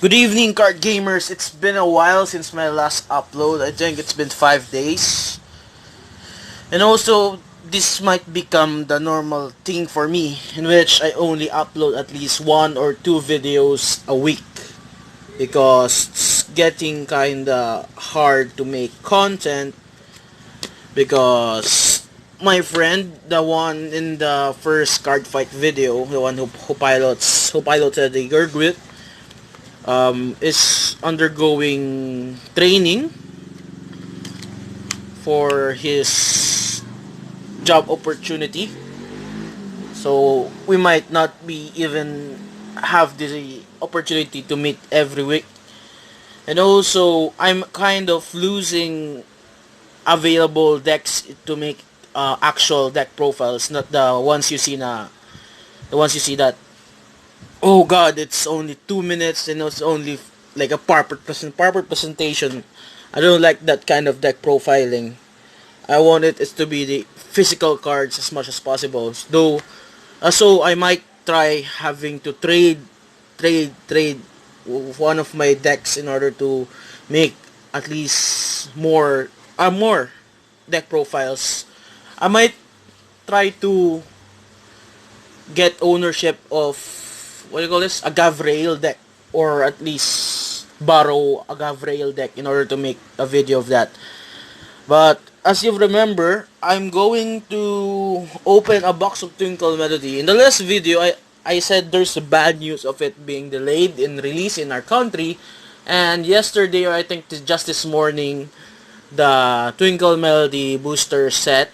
Good evening, card gamers. It's been a while since my last upload. I think it's been 5 days. And also, this might become the normal thing for me, in which I only upload at least one or two videos a week. Because it's getting kinda hard to make content. Because my friend, the one in the first Cardfight video, the one who piloted the Gurgwit, is undergoing training for his job opportunity. So we might not be even have the opportunity to meet every week. And also, I'm kind of losing available decks to make actual deck profiles, not the ones you see the ones you see that, oh god, it's only 2 minutes and it's only like a PowerPoint presentation. I don't like that kind of deck profiling. I want it is to be the physical cards as much as possible. Though, so I might try having to trade one of my decks in order to make at least more deck profiles. I might try to get ownership of, what do you call this, a Gavrail deck, or at least borrow a Gavrail deck in order to make a video of that. But as you remember, I'm going to open a box of Twinkle Melody. In the last video, I said there's bad news of it being delayed in release in our country. And yesterday, or I think just this morning, the Twinkle Melody booster set,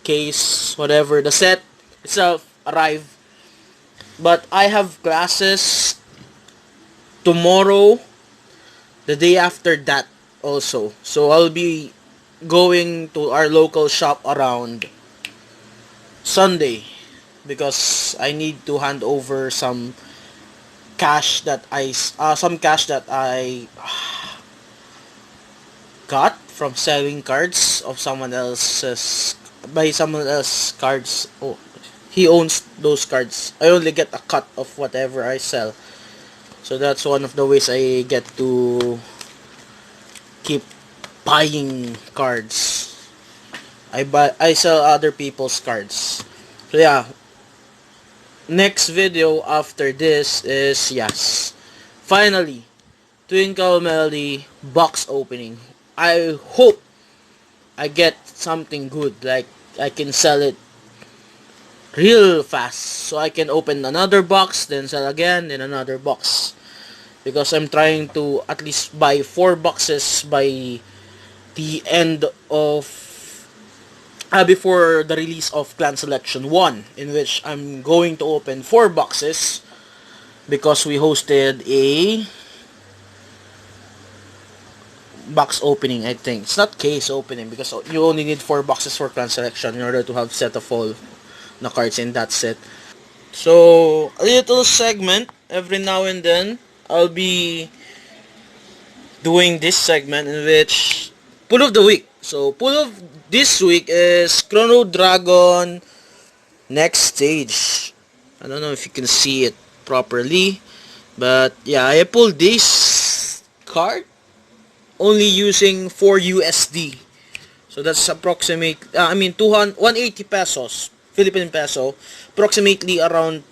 case, whatever, the set itself arrived. But I have classes tomorrow, the day after that also. So I'll be going to our local shop around Sunday because I need to hand over some cash that I got from selling cards of someone else's by someone else's cards. Oh, he owns those cards. I only get a cut of whatever I sell. So that's one of the ways I get to keep buying cards. I sell other people's cards. So yeah, next video after this is, yes, finally, Twinkle Melody box opening. I hope I get something good, like I can sell it real fast so I can open another box, then sell again, then another box, because I'm trying to at least buy 4 boxes by the end of before the release of Clan Selection 1, in which I'm going to open 4 boxes because we hosted a box opening. I think it's not case opening because you only need 4 boxes for Clan Selection in order to have set of all the cards in that set. So a little segment every now and then. I'll be doing this segment in which pull of the week. So pull of this week is Chrono Dragon Next Stage. I don't know if you can see it properly, but yeah, I pulled this card only using 4 USD. So that's approximate 180 pesos, Philippine peso, approximately around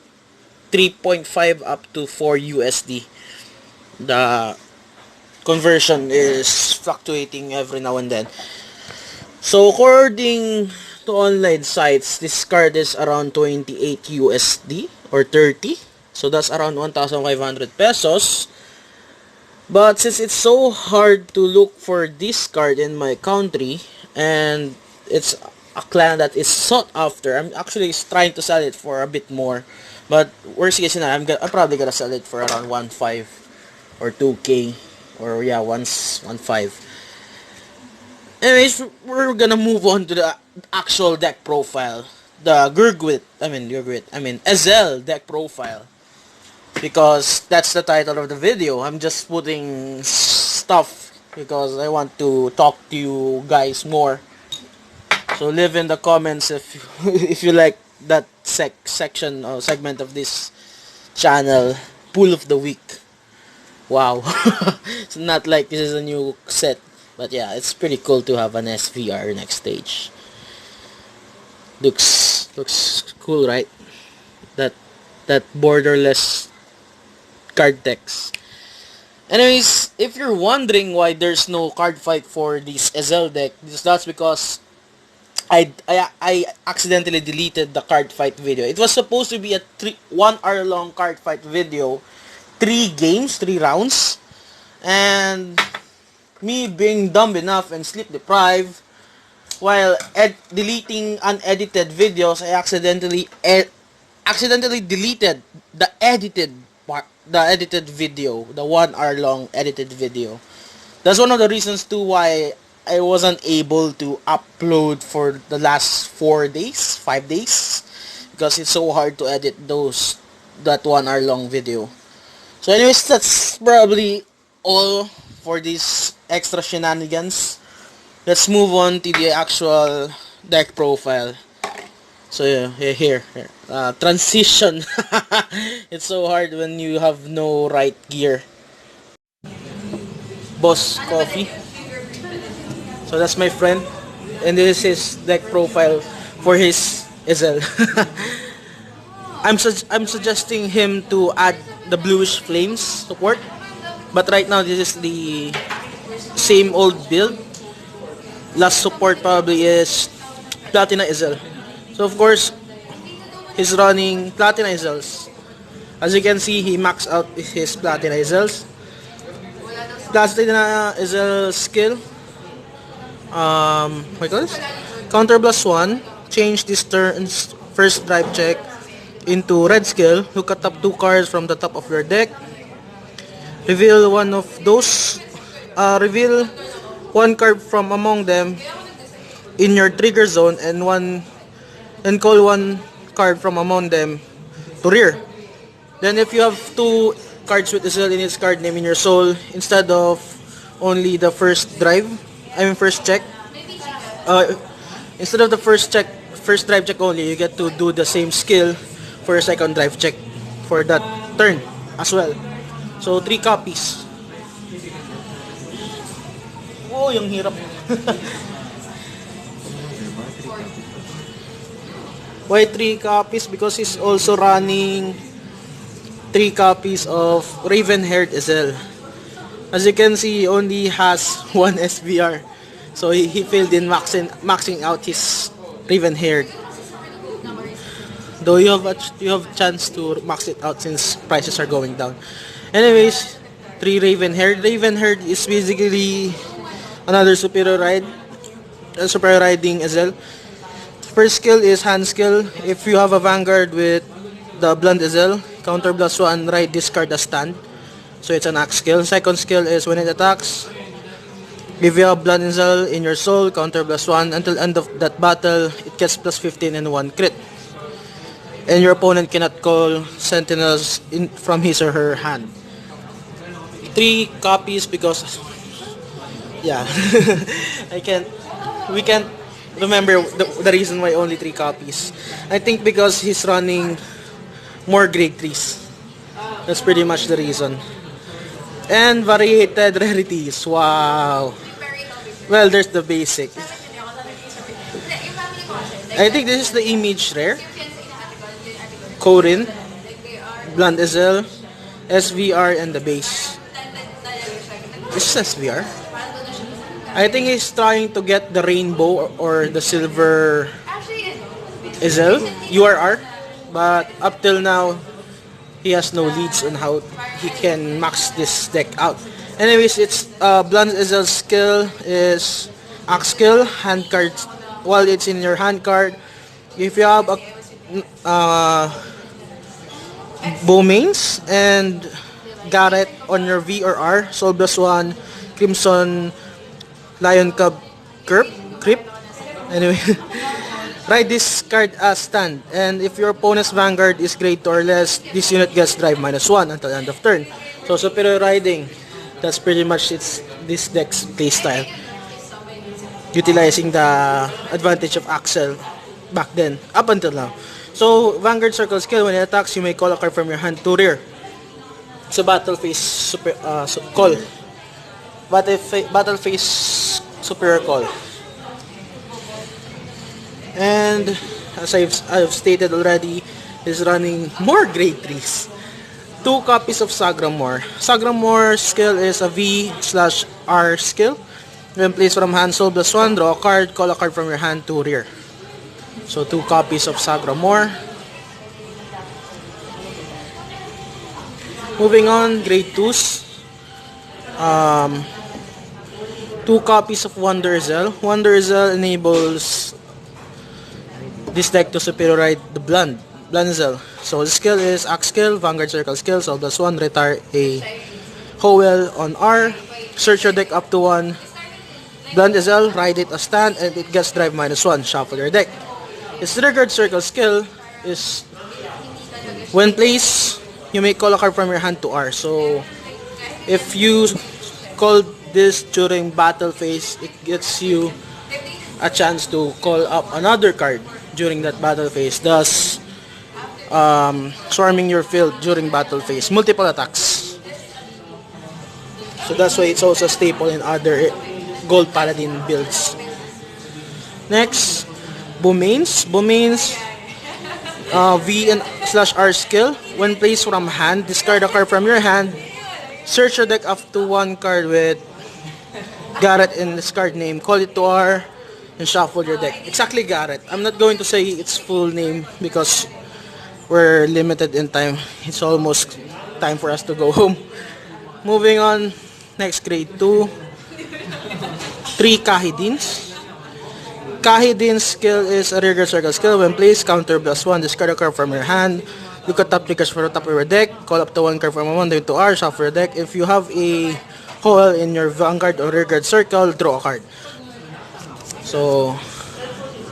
3.5 up to 4 USD. The conversion is fluctuating every now and then. So according to online sites, this card is around 28 USD or 30. So that's around 1,500 pesos. But since it's so hard to look for this card in my country, and it's a clan that is sought after, I'm actually trying to sell it for a bit more. But worst case scenario, I'm probably gonna sell it for around 1.5 or 2K, or yeah, 1.5. Anyways, we're gonna move on to the actual deck profile. The Ezel deck profile. Because that's the title of the video. I'm just putting stuff because I want to talk to you guys more. So leave in the comments if if you like that section or segment of this channel, pull of the week. Wow. It's not like this is a new set. But yeah, it's pretty cool to have an SVR next stage. Looks cool, right? That that borderless card decks. Anyways, if you're wondering why there's no card fight for this Ezel deck, that's because I accidentally deleted the card fight video. It was supposed to be a 1 hour long card fight video, 3 games, 3 rounds, and me being dumb enough and sleep deprived while deleting unedited videos, I accidentally deleted the edited video, the 1 hour long edited video. That's one of the reasons too why I wasn't able to upload for the last 4 days, 5 days, because it's so hard to edit that 1 hour long video. So anyways, that's probably all for these extra shenanigans. Let's move on to the actual deck profile. So yeah, here. Transition. It's so hard when you have no right gear. Boss Coffee. So that's my friend, and this is his deck profile for his Ezel. I'm suggesting him to add the bluish flames support, but right now this is the same old build. Last support probably is Platina Ezel. So of course, he's running Platina Ezels. As you can see, he maxed out his Platina Ezels. Platina Ezel skill. What call this? Counter plus 1. Change this turn's first drive check into red skill. Look at top 2 cards from the top of your deck. Reveal one of those. Reveal 1 card from among them in your trigger zone and call 1 card from among them to rear. Then if you have 2 cards with Ezel in its card name in your soul, instead of only the first check, instead of the first drive check only, you get to do the same skill for your second drive check for that turn as well. So 3 copies. Oh, yung hirap. Why 3 copies? Because he's also running 3 copies of Raven-haired Ezel. As you can see, he only has 1 SVR. So he failed in maxing out his Raven-haired. Though you have chance to max it out since prices are going down. Anyways, 3 Raven-haired. Raven-haired is basically another superior riding Ezel. First skill is hand skill. If you have a Vanguard with the Blunt Ezel, counter plus 1, ride this card as stand. So it's an axe skill. Second skill is when it attacks, if you have Blunt Ezel in your soul, counter plus 1. Until end of that battle, it gets plus 15 and 1 crit. And your opponent cannot call sentinels from his or her hand. 3 copies because, yeah, we can't remember the reason why only 3 copies. I think because he's running more grade 3s. That's pretty much the reason. And variated rarities. Wow. Well, there's the basic. I think this is the image rare. Corin, Blunt Ezel, SVR, and the base. This is SVR. I think he's trying to get the rainbow or the silver Ezel, URR. But up till now, he has no leads on how he can max this deck out. Anyways, it's Blunt Ezel's skill is axe skill, hand card. While it's in your hand card, if you have a Bowmains and Garrett on your V or R, Soul plus 1, Crimson Lion Cub Creep. Anyway, ride this card as stand. And if your opponent's Vanguard is grade 2 or less, this unit gets drive -1 until end of turn. So superior riding. That's pretty much this deck's playstyle. Utilizing the advantage of Axel back then, up until now. So, Vanguard Circle skill, when it attacks, you may call a card from your hand to rear. It's a battle phase call. Battle phase superior call. And as I've stated already, is running more grade 3s. 2 copies of Sagramore. Sagramore skill is a V/R skill. When placed from hand, soul +1, draw a card, call a card from your hand to rear. So 2 copies of Sagramore. Moving on, grade 2s. 2 copies of Wonder Ezel. Wonder Ezel enables this deck to superior ride the Blunt Ezel. So the skill is Axe skill, Vanguard circle skill, so +1, retire a Howell on R, search your deck up to 1, Blunt Ezel, ride it as stand, and it gets drive -1, shuffle your deck. Its triggered circle skill is when placed, you may call a card from your hand to R. So if you call this during battle phase, it gets you a chance to call up another card during that battle phase, thus swarming your field during battle phase. Multiple attacks. So that's why it's also a staple in other Gold Paladin builds. Next, Bomains. Bomains V/R skill. When placed from hand, discard a card from your hand. Search your deck up to 1 card with Garrett in this card name. Call it to R and shuffle your deck. Exactly Garrett. I'm not going to say its full name because we're limited in time. It's almost time for us to go home. Moving on, next grade 2. 3 Kahidins. Kahidin's skill is a regular circle skill. When placed, counter +1, discard a card from your hand. Look at top triggers for the top of your deck. Call up to 1 card from a 1 to R, shuffle your deck. If you have a hole in your Vanguard or rearguard circle, draw a card. So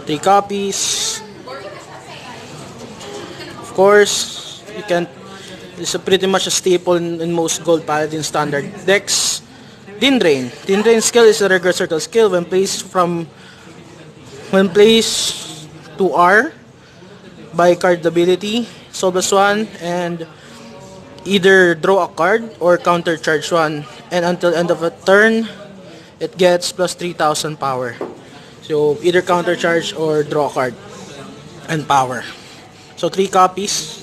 3 copies. Of course, you can. It's a pretty much a staple in most Gold Paladin standard decks. Dindrain. Dindrain skill is a rearguard circle skill. When placed to R by card ability, soul +1, and either draw a card or counter charge 1, and until end of a turn it gets +3000 power. So either counter charge or draw a card and power. So 3 copies.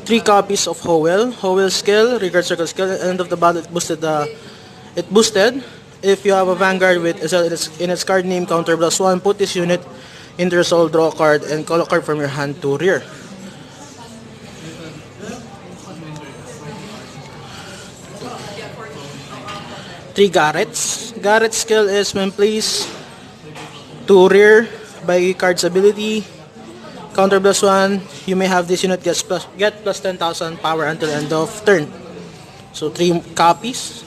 Three copies of Howell. Howell skill, regard circle skill. At the end of the battle, it boosted. If you have a Vanguard with Ezel in its card name, counter +1, put this unit into your soul, draw a card, and call a card from your hand to rear. Three Garrett's. Garrett's skill is when placed to rear by card's ability, counter +1, you may have this unit get plus 10,000 power until end of turn. So 3 copies.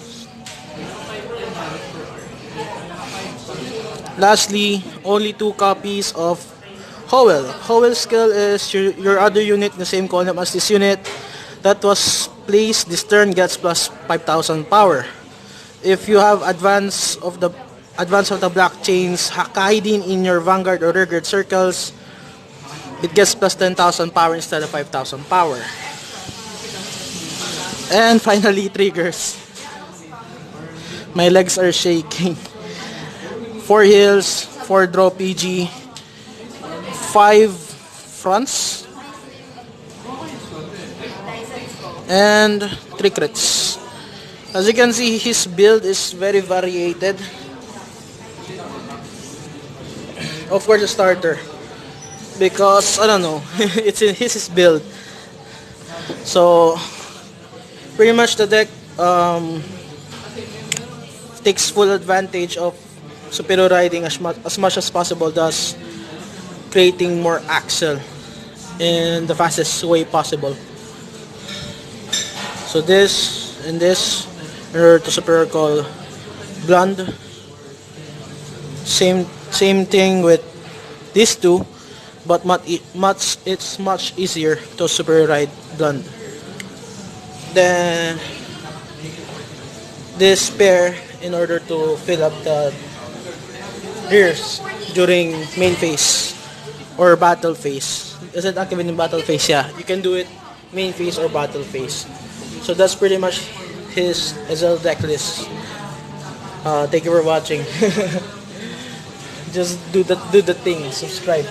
Lastly, only 2 copies of Howell. Howell's skill is your other unit in the same column as this unit that was placed this turn gets plus 5,000 power. If you have advance of the black chains hiding in your Vanguard or rearguard circles, it gets plus 10,000 power instead of 5,000 power. And finally, triggers. My legs are shaking. 4 heals, 4 draw PG, 5 fronts, and 3 crits. As you can see, his build is very variated. Of course, a starter, because I don't know, it's in his build. So pretty much the deck takes full advantage of superior riding as much as possible, thus creating more axle in the fastest way possible. So in order to superior call Blunt, same thing with these two, but it's much easier to superior ride Blunt than this pair in order to fill up the rears during main phase. or battle phase. Is it activating battle phase? Yeah, you can do it main phase or battle phase. So that's pretty much his Ezel deck list. Thank you for watching. Just do the thing. Subscribe.